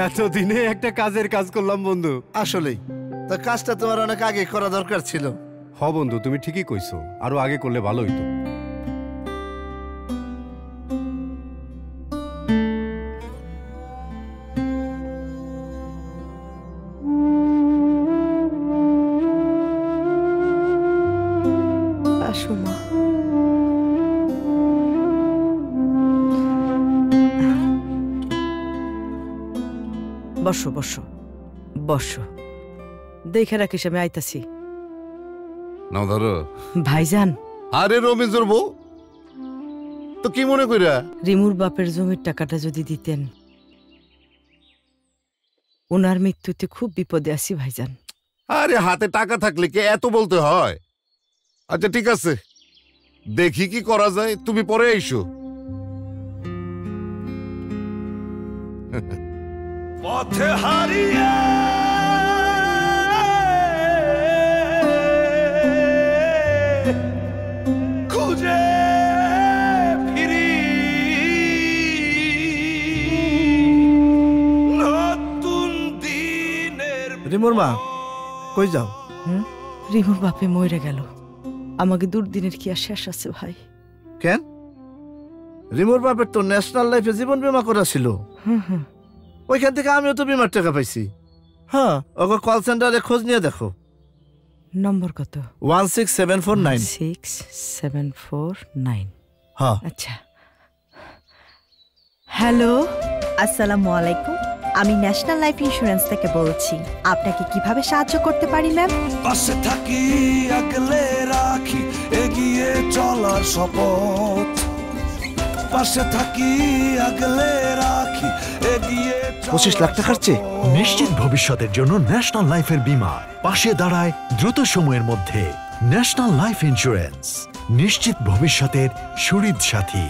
এতদিনে একটা কাজের কাজ করলাম বন্ধু। আসলেই তা কাজটা তোমার অনেক আগে করা দরকার ছিল। হ বন্ধু, তুমি ঠিকই কইছো, আরো আগে করলে ভালো হইতো। আসো মা। বসো বসো বসো, দেখে রাখিস আমি আইতাছি। নাও ধরো। ভাইজান, আরে রমেশের বউ, তো কি মনে কইরা? রিমুর বাপের জমির টাকাটা যদি দিতেন। ওনার মৃত্যুতে খুব বিপদে আছি ভাইজান। আরে হাতে টাকা থাকলে কি এত বলতে হয়? আচ্ছা ঠিক আছে, দেখি কি করা যায়, তুমি পরে আইসো। পথে হারিয়ে খুঁজে ফিরি নতুন দিনের। রিমুর মা, কই যাও? রিমুর বাপে মরে গেল, আমাকে দুর্দিনের কি আর শেষ আছে ভাই? কেন? রিমুর বাপের তো ন্যাশনাল লাইফে জীবন বীমা করা ছিল। ওইখান থেকে আমিও তো বিমার টাকা পাইছি। হ্যাঁ, ওকে কল সেন্টারে খোঁজ নিয়ে দেখো। নম্বর কত? 16749। 6749। হ্যাঁ। আচ্ছা, হ্যালো, আসসালামু আলাইকুম, আমি ন্যাশনাল লাইফ ইন্স্যুরেন্স থেকে বলছি। আপনাকে কিভাবে সাহায্য করতে পারি ম্যাম? পাশে থাকি, আগলে রাখি, এগিয়ে চলার শপথ। পাশে থাকি, আগলে রাখি, এগিয়ে 25 লাখ টাকার চেক। নিশ্চিত ভবিষ্যতের জন্য ন্যাশনাল লাইফের বীমা পাশে দাঁড়ায় দ্রুত সময়ের মধ্যে। ন্যাশনাল লাইফ ইন্স্যুরেন্স, নিশ্চিত ভবিষ্যতের সুহৃদ সাথী।